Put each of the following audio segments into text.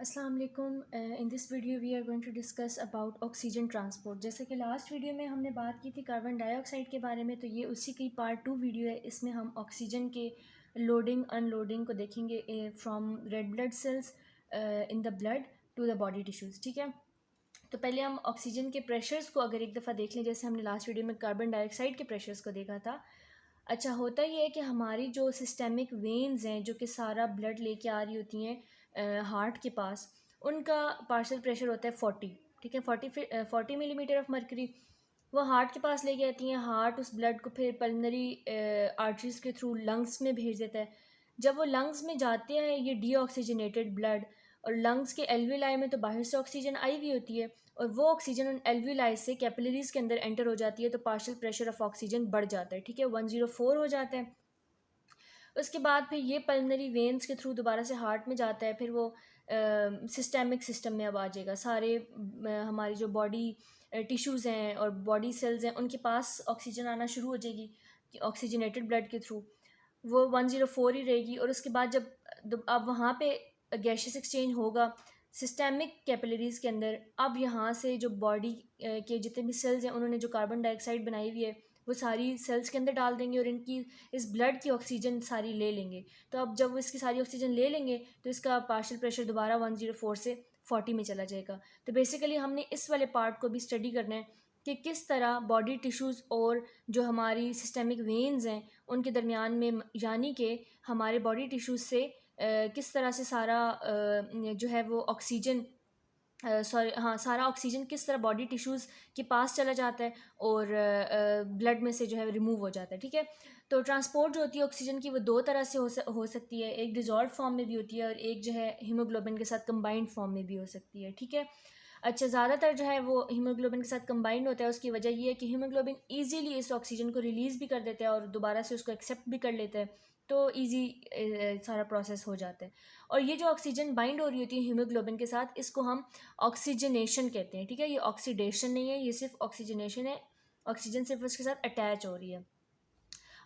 अस्सलाम वालेकुम। In this video we are going to discuss about oxygen transport. जैसे कि लास्ट वीडियो में हमने बात की थी कार्बन डाइऑक्साइड के बारे में, तो ये उसी की पार्ट 2 वीडियो है। इसमें हम ऑक्सीजन के लोडिंग अनलोडिंग को देखेंगे from red blood cells in the blood to the body tissues. ठीक है, तो पहले हम ऑक्सीजन के प्रेशर्स को अगर एक दफ़ा देख लें, जैसे हमने लास्ट वीडियो में कार्बन डाइऑक्साइड के प्रेशर्स को देखा था। अच्छा, होता ये है कि हमारी जो सिस्टेमिक वेन्स हैं जो कि सारा ब्लड लेके आ रही होती हैं हार्ट के पास, उनका पार्शियल प्रेशर होता है 40। ठीक है, 40 मिलीमीटर ऑफ मर्करी वो हार्ट के पास लेके आती हैं। हार्ट उस ब्लड को फिर पल्मनरी आर्टरीज के थ्रू लंग्स में भेज देता है। जब वो लंग्स में जाते हैं ये डीऑक्सीजनेटेड ब्लड, और लंग्स के एल्विलाई में तो बाहर से ऑक्सीजन आई हुई होती है, और वो ऑक्सीजन उन एल्विलाई से कैपिलरीज के अंदर एंटर हो जाती है, तो पार्शियल प्रेशर ऑफ ऑक्सीजन बढ़ जाता है। ठीक है, 104 हो जाता है। उसके बाद फिर ये पल्मनरी वेन्स के थ्रू दोबारा से हार्ट में जाता है। फिर वो सिस्टेमिक सिस्टम में अब आ जाएगा। सारे हमारी जो बॉडी टिश्यूज़ हैं और बॉडी सेल्स हैं उनके पास ऑक्सीजन आना शुरू हो जाएगी ऑक्सीजनेटेड ब्लड के थ्रू। वो 104 ही रहेगी। और उसके बाद जब अब वहाँ पे गैशियस एक्सचेंज होगा सिस्टेमिक कैपिलरीज के अंदर, अब यहाँ से जो बॉडी के जितने भी सेल्स हैं उन्होंने जो कार्बन डाइऑक्साइड बनाई हुई है वो सारी सेल्स के अंदर डाल देंगे और इनकी इस ब्लड की ऑक्सीजन सारी ले लेंगे। तो अब जब वो इसकी सारी ऑक्सीजन ले लेंगे तो इसका पार्शियल प्रेशर दोबारा 104 से 40 में चला जाएगा। तो बेसिकली हमने इस वाले पार्ट को भी स्टडी करना है कि किस तरह बॉडी टिश्यूज़ और जो हमारी सिस्टेमिक वेन्स हैं उनके दरमियान में, यानी कि हमारे बॉडी टिश्यूज़ से किस तरह से सारा जो है वो ऑक्सीजन सॉरी हाँ, सारा ऑक्सीजन किस तरह बॉडी टिश्यूज़ के पास चला जाता है और ब्लड में से जो है रिमूव हो जाता है। ठीक है, तो ट्रांसपोर्ट जो होती है ऑक्सीजन की वो दो तरह से हो सकती है। एक डिज़ोल्व फॉर्म में भी होती है और एक जो है हीमोग्लोबिन के साथ कंबाइंड फॉर्म में भी हो सकती है। ठीक है, अच्छा, ज़्यादातर जो है वो हीमोग्लोबिन के साथ कंबाइंड होता है। उसकी वजह ये है कि हीमोग्लोबिन ईजीली इस ऑक्सीजन को रिलीज़ भी कर देता है और दोबारा से उसको एक्सेप्ट भी कर लेता है, तो ईजी सारा प्रोसेस हो जाता है। और ये जो ऑक्सीजन बाइंड हो रही होती है हीमोग्लोबिन के साथ, इसको हम ऑक्सीजनेशन कहते हैं। ठीक है, ये ऑक्सीडेशन नहीं है, ये सिर्फ ऑक्सीजनेशन है। ऑक्सीजन सिर्फ उसके साथ अटैच हो रही है।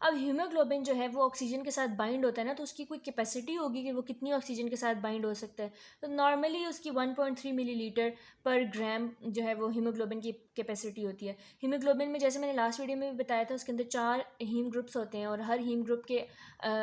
अब हीमोग्लोबिन जो है वो ऑक्सीजन के साथ बाइंड होता है ना, तो उसकी कोई कैपेसिटी होगी कि वो कितनी ऑक्सीजन के साथ बाइंड हो सकता है। तो नॉर्मली उसकी 1.3 मिलीलीटर पर ग्राम जो है वो हीमोग्लोबिन की कैपेसिटी होती है। हीमोग्लोबिन में, जैसे मैंने लास्ट वीडियो में भी बताया था, उसके अंदर 4 हीम ग्रुप्स होते हैं और हर हीम ग्रुप के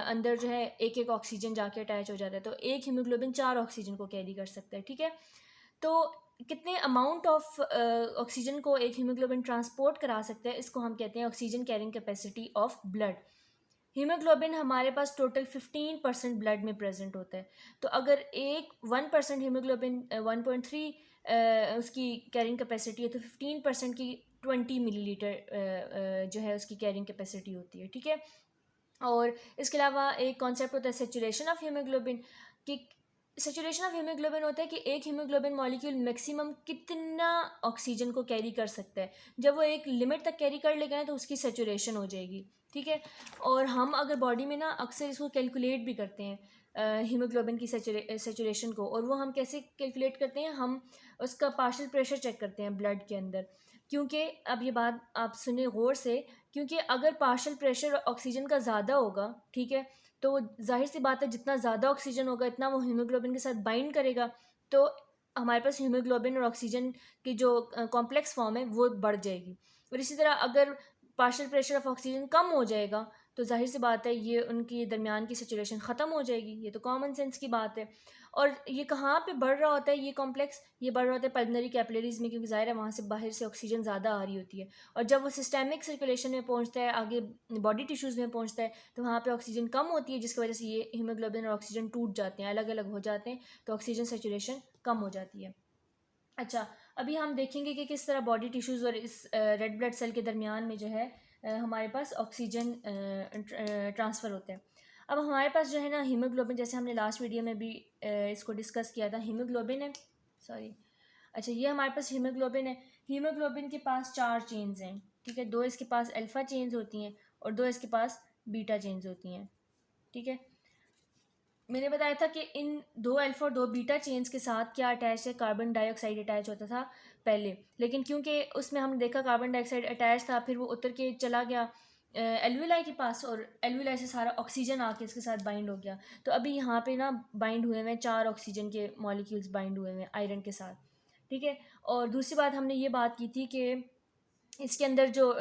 अंदर जो है एक एक ऑक्सीजन जाके अटैच हो जाता है। तो एक हीमोग्लोबिन 4 ऑक्सीजन को कैरी कर सकता है। ठीक है, तो कितने अमाउंट ऑफ ऑक्सीजन को एक हीमोग्लोबिन ट्रांसपोर्ट करा सकते हैं, इसको हम कहते हैं oxygen carrying capacity of blood. Haemoglobin हमारे पास टोटल 15% ब्लड में प्रेजेंट होता है। तो अगर एक 1% हीमोग्लोबिन 1.3 उसकी कैरिंग कैपेसिटी है, तो 15% की 20 मिलीलीटर जो है उसकी कैरिंग कैपेसिटी होती है। ठीक है, और इसके अलावा एक कॉन्सेप्ट होता है सेचुरेशन ऑफ हीमोग्लोबिन। कि सेचुरेशन ऑफ हीमोग्लोबिन होता है कि एक हीमोग्लोबिन मॉलिक्यूल मैक्सिमम कितना ऑक्सीजन को कैरी कर सकता है। जब वो एक लिमिट तक कैरी कर लेगा ना तो उसकी सेचुरेशन हो जाएगी। ठीक है, और हम अगर बॉडी में ना अक्सर इसको कैलकुलेट भी करते हैं हीमोग्लोबिन की सेचुरेशन को। और वो हम कैसे कैलकुलेट करते हैं, हम उसका पार्शियल प्रेशर चेक करते हैं ब्लड के अंदर। क्योंकि अब ये बात आप सुने गौर से, क्योंकि अगर पार्शियल प्रेशर ऑक्सीजन का ज़्यादा होगा, ठीक है, तो जाहिर सी बात है जितना ज़्यादा ऑक्सीजन होगा इतना वो हीमोग्लोबिन के साथ बाइंड करेगा, तो हमारे पास हीमोग्लोबिन और ऑक्सीजन की जो कॉम्प्लेक्स फॉर्म है वो बढ़ जाएगी। और इसी तरह अगर पार्शियल प्रेशर ऑफ ऑक्सीजन कम हो जाएगा तो जाहिर सी बात है ये उनकी दरमियान की सिचुएशन ख़त्म हो जाएगी। ये तो कॉमन सेंस की बात है। और ये कहाँ पे बढ़ रहा होता है ये कॉम्प्लेक्स, ये बढ़ रहा होता है पल्मनरी कैपिलरीज में, क्योंकि ज़ाहिर है वहाँ से बाहर से ऑक्सीजन ज़्यादा आ रही होती है। और जब वो सिस्टेमिक सर्कुलेशन में पहुँचता है, आगे बॉडी टिश्यूज़ में पहुँचता है, तो वहाँ पे ऑक्सीजन कम होती है, जिसकी वजह से ये हीमोग्लोबिन और ऑक्सीजन टूट जाते हैं, अलग अलग हो जाते हैं, तो ऑक्सीजन सेचुरेशन कम हो जाती है। अच्छा, अभी हम देखेंगे कि किस तरह बॉडी टिश्यूज़ और इस रेड ब्लड सेल के दरमियान में जो है हमारे पास ऑक्सीजन ट्रांसफ़र होते हैं। अब हमारे पास जो है ना हीमोग्लोबिन, जैसे हमने लास्ट वीडियो में भी इसको डिस्कस किया था, हीमोग्लोबिन है, सॉरी, अच्छा, ये हमारे पास हीमोग्लोबिन है। हीमोग्लोबिन के पास 4 चेन्स हैं। ठीक है, 2 इसके पास अल्फ़ा चेन्स होती हैं और 2 इसके पास बीटा चेन्स होती हैं। ठीक है, मैंने बताया था कि इन 2 अल्फा और 2 बीटा चेन्स के साथ क्या अटैच है, कार्बन डाइऑक्साइड अटैच होता था पहले, लेकिन क्योंकि उसमें हमने देखा कार्बन डाइऑक्साइड अटैच था, फिर वो उतर के चला गया एल्विलाई के पास, और एल्विलाई से सारा ऑक्सीजन आके इसके साथ बाइंड हो गया। तो अभी यहाँ पे ना बाइंड हुए हुए हैं 4 ऑक्सीजन के मॉलिक्यूल्स बाइंड हुए हुए हैं आयरन के साथ, ठीक है। और दूसरी बात हमने ये बात की थी कि इसके अंदर जो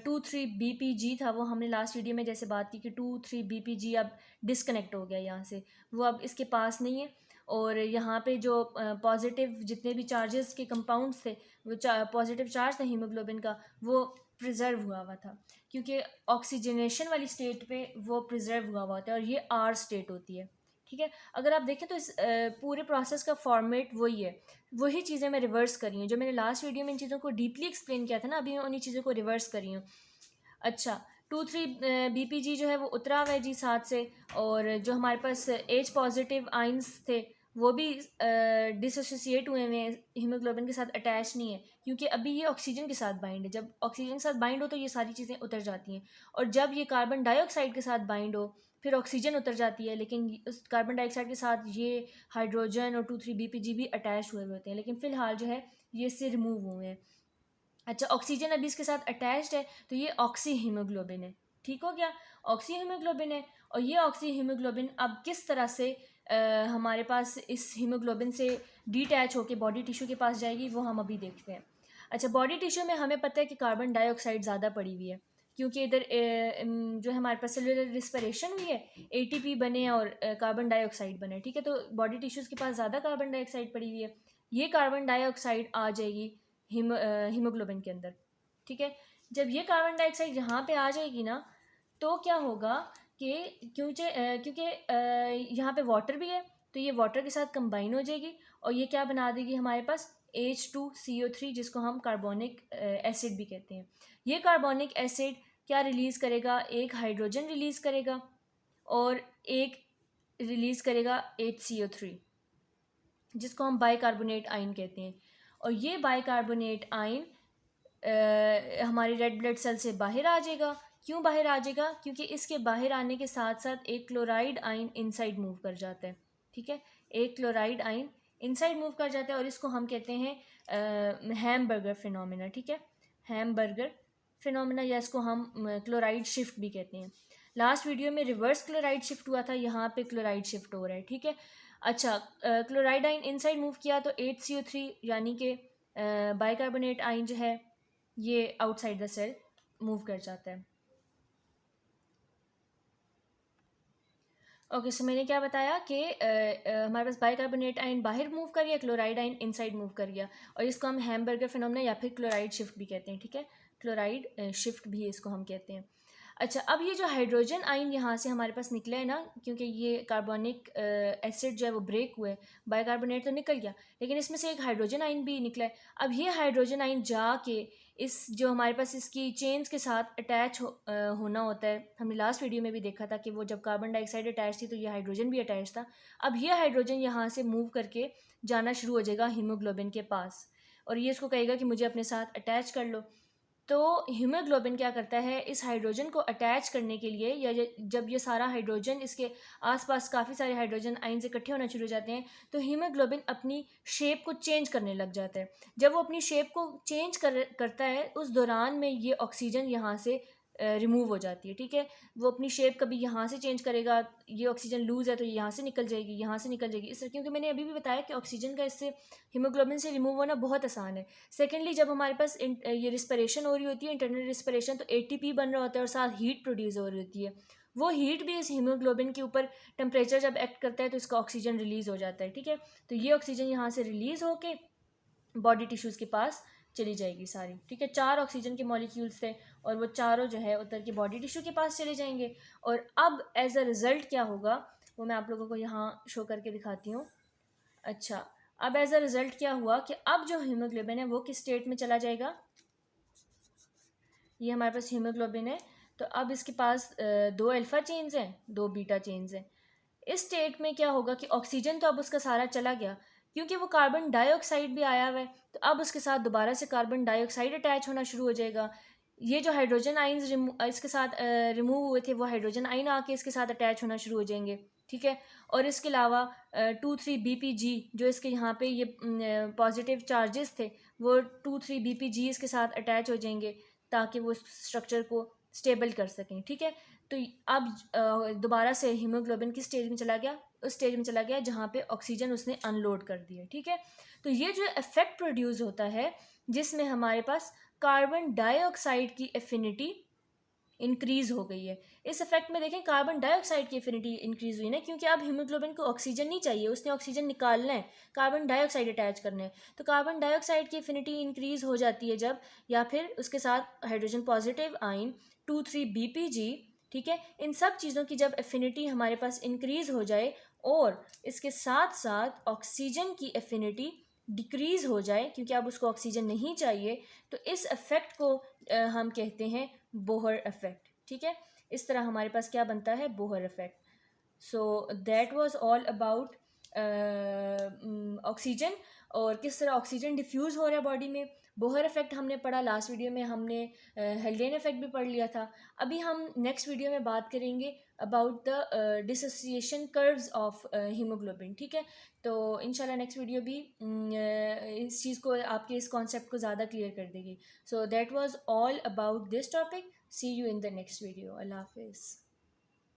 2,3-BPG था, वो हमने लास्ट वीडियो में जैसे बात की कि 2,3-BPG अब डिस्कनेक्ट हो गया यहाँ से, वो अब इसके पास नहीं है। और यहाँ पे जो पॉजिटिव जितने भी चार्जेस के कंपाउंड्स थे, वो पॉजिटिव चार्ज था हीमोग्लोबिन का, वो प्रिजर्व हुआ हुआ था, क्योंकि ऑक्सीजनेशन वाली स्टेट पे वो प्रिजर्व हुआ हुआ होता है और ये आर स्टेट होती है, ठीक है। अगर आप देखें तो इस पूरे प्रोसेस का फॉर्मेट वही है, वही चीज़ें मैं रिवर्स करी हूँ। जो मैंने लास्ट वीडियो में इन चीज़ों को डीपली एक्सप्लेन किया था ना, अभी मैं उन्हीं चीज़ों को रिवर्स करी हूँ। अच्छा, 2,3-BPG जो है वो उतरा हुआ है जी साथ से, और जो हमारे पास एच पॉजिटिव आइंस थे वो भी डिसोसिएट हुए हुए हैं, हीमोग्लोबिन के साथ अटैच नहीं है, क्योंकि अभी ये ऑक्सीजन के साथ बाइंड है। जब ऑक्सीजन के साथ बाइंड हो तो ये सारी चीज़ें उतर जाती हैं, और जब ये कार्बन डाइऑक्साइड के साथ बाइंड हो फिर ऑक्सीजन उतर जाती है, लेकिन उस कार्बन डाइऑक्साइड के साथ ये हाइड्रोजन और 2,3-BPG भी अटैच हुए हुए होते हैं, लेकिन फ़िलहाल जो है ये इससे रिमूव हुए हैं। अच्छा, ऑक्सीजन अभी इसके साथ अटैच्ड है, तो ये ऑक्सी हीमोग्लोबिन है, ठीक हो गया, ऑक्सी हीमोग्लोबिन है। और ये ऑक्सी हीमोग्लोबिन अब किस तरह से हमारे पास इस हीमोग्लोबिन से डिटैच होकर बॉडी टिश्यू के पास जाएगी, वो हम अभी देखते हैं। अच्छा, बॉडी टिश्यू में हमें पता है कि कार्बन डाइऑक्साइड ज़्यादा पड़ी हुई है, क्योंकि इधर जो हमारे पास सेलुलर रिस्पिरेशन हुई है, एटीपी बने हैं और कार्बन डाइऑक्साइड बने, ठीक है। तो बॉडी टिश्यूज़ के पास ज़्यादा कार्बन डाइऑक्साइड पड़ी हुई है, ये कार्बन डाइऑक्साइड आ जाएगी हीमोग्लोबिन के अंदर, ठीक है। जब ये कार्बन डाइऑक्साइड यहाँ पे आ जाएगी ना, तो क्या होगा कि क्योंकि यहाँ पे वाटर भी है, तो ये वाटर के साथ कंबाइन हो जाएगी और ये क्या बना देगी हमारे पास H2CO3, जिसको हम कार्बोनिक एसिड भी कहते हैं। ये कार्बोनिक एसिड क्या रिलीज़ करेगा, एक हाइड्रोजन रिलीज़ करेगा और एक रिलीज़ करेगा HCO3, जिसको हम बाइकार्बोनेट आयन कहते हैं। और ये बाइकार्बोनेट आयन हमारी रेड ब्लड सेल से बाहर आ जाएगा। क्यों बाहर आ जाएगा? क्योंकि इसके बाहर आने के साथ साथ एक क्लोराइड आयन इनसाइड मूव कर जाता है, ठीक है। एक क्लोराइड आयन इनसाइड मूव कर जाता है और इसको हम कहते हैं हैमबर्गर फिनोमेना, ठीक है, हैमबर्गर फिनोमेना, या इसको हम क्लोराइड शिफ्ट भी कहते हैं। लास्ट वीडियो में रिवर्स क्लोराइड शिफ्ट हुआ था, यहाँ पे क्लोराइड शिफ्ट हो रहा है, ठीक है। अच्छा, क्लोराइड आयन इनसाइड मूव किया तो HCO3 यानी कि बाइकार्बोनेट आयन जो है ये आउटसाइड द सेल मूव कर जाता है। ओके, सो मैंने क्या बताया कि हमारे पास बाइकार्बोनेट आयन बाहर मूव कर गया, क्लोराइड आयन इनसाइड मूव कर गया, और इसको हम हैमबर्गर फिनोमेना या फिर क्लोराइड शिफ्ट भी कहते हैं, ठीक है। क्लोराइड शिफ्ट भी इसको हम कहते हैं। अच्छा, अब ये जो हाइड्रोजन आयन यहाँ से हमारे पास निकला है ना, क्योंकि ये कार्बोनिक एसिड जो है वो ब्रेक हुए, बाइकार्बोनेट तो निकल गया, लेकिन इसमें से एक हाइड्रोजन आयन भी निकला है। अब ये हाइड्रोजन आयन जाके इस जो हमारे पास इसकी चेन्स के साथ अटैच होना होता है, हमने लास्ट वीडियो में भी देखा था कि वो जब कार्बन डाइऑक्साइड अटैच थी तो ये हाइड्रोजन भी अटैच था। अब ये हाइड्रोजन यहाँ से मूव करके जाना शुरू हो जाएगा हीमोग्लोबिन के पास, और ये इसको कहेगा कि मुझे अपने साथ अटैच कर लो। तो हीमोग्लोबिन क्या करता है, इस हाइड्रोजन को अटैच करने के लिए, या जब ये सारा हाइड्रोजन, इसके आसपास काफ़ी सारे हाइड्रोजन आयंस इकट्ठे होना शुरू हो जाते हैं, तो हीमोग्लोबिन अपनी शेप को चेंज करने लग जाता है। जब वो अपनी शेप को चेंज करता है, उस दौरान में ये ऑक्सीजन यहाँ से रिमूव हो जाती है, ठीक है। वो अपनी शेप कभी यहाँ से चेंज करेगा, ये ऑक्सीजन लूज़ है तो ये यहाँ से निकल जाएगी, यहाँ से निकल जाएगी, इस तरह, क्योंकि मैंने अभी भी बताया कि ऑक्सीजन का इससे हीमोग्लोबिन से रिमूव होना बहुत आसान है। सेकेंडली, जब हमारे पास ये रिस्पिरेशन हो रही होती है, इंटरनल रिस्पिरेशन, तो एटीपी बन रहा होता है और साथ हीट प्रोड्यूस हो रही होती है। वो हीट भी इस हीमोग्लोबिन के ऊपर टेम्परेचर जब एक्ट करता है तो इसका ऑक्सीजन रिलीज़ हो जाता है, ठीक है। तो ये ऑक्सीजन यहाँ से रिलीज़ होके बॉडी टिश्यूज़ के पास चली जाएगी सारी, ठीक है। 4 ऑक्सीजन के मॉलिक्यूल्स थे और वो चारों जो है उतर के बॉडी टिश्यू के पास चले जाएंगे। और अब एज अ रिज़ल्ट क्या होगा वो मैं आप लोगों को यहाँ शो करके दिखाती हूँ। अच्छा, अब एज अ रिज़ल्ट क्या हुआ कि अब जो हीमोग्लोबिन है वो किस स्टेट में चला जाएगा, ये हमारे पास हीमोग्लोबिन है, तो अब इसके पास 2 अल्फ़ा चेन्स हैं, 2 बीटा चेन्स हैं। इस स्टेट में क्या होगा कि ऑक्सीजन तो अब उसका सारा चला गया, क्योंकि वो कार्बन डाइऑक्साइड भी आया हुआ है, तो अब उसके साथ दोबारा से कार्बन डाइऑक्साइड अटैच होना शुरू हो जाएगा। ये जो हाइड्रोजन आइंस इसके साथ रिमूव हुए थे, वो हाइड्रोजन आइन आके इसके साथ अटैच होना शुरू हो जाएंगे, ठीक है। और इसके अलावा 2,3-BPG जो इसके यहाँ पे ये पॉजिटिव चार्जेस थे, वो 2,3-BPG इसके साथ अटैच हो जाएंगे, ताकि वो स्ट्रक्चर को स्टेबल कर सकें, ठीक है। तो अब दोबारा से हीमोग्लोबिन किस स्टेज में चला गया, उस स्टेज में चला गया जहाँ पे ऑक्सीजन उसने अनलोड कर दिया, ठीक है। तो ये जो इफेक्ट प्रोड्यूस होता है जिसमें हमारे पास कार्बन डाइऑक्साइड की एफिनिटी इंक्रीज हो गई है। इस इफेक्ट में देखें कार्बन डाइऑक्साइड की एफिनिटी इंक्रीज हुई ना, क्योंकि अब हीमोग्लोबिन को ऑक्सीजन नहीं चाहिए, उसने ऑक्सीजन निकालना है, कार्बन डाइऑक्साइड अटैच करना है। तो कार्बन डाइऑक्साइड की एफिनिटी इंक्रीज हो जाती है जब, या फिर उसके साथ हाइड्रोजन पॉजिटिव आइन 2,3-BPG, ठीक है। इन सब चीज़ों की जब एफिनिटी हमारे पास इंक्रीज हो जाए और इसके साथ साथ ऑक्सीजन की एफिनिटी डिक्रीज हो जाए, क्योंकि अब उसको ऑक्सीजन नहीं चाहिए, तो इस इफेक्ट को हम कहते हैं बोहर इफेक्ट, ठीक है। इस तरह हमारे पास क्या बनता है, Bohr effect. So that was all about oxygen और किस तरह ऑक्सीजन डिफ्यूज़ हो रहा है बॉडी में। बोहर इफेक्ट हमने पढ़ा, लास्ट वीडियो में हमने हेल्डेन इफेक्ट भी पढ़ लिया था। अभी हम नेक्स्ट वीडियो में बात करेंगे about the dissociation curves of haemoglobin, ठीक है। तो इंशाल्लाह नेक्स्ट वीडियो भी इस चीज़ को, आपके इस कॉन्सेप्ट को ज़्यादा क्लियर कर देगी। So that was all about this topic. See you in the next video. अल्लाह हाफिज़।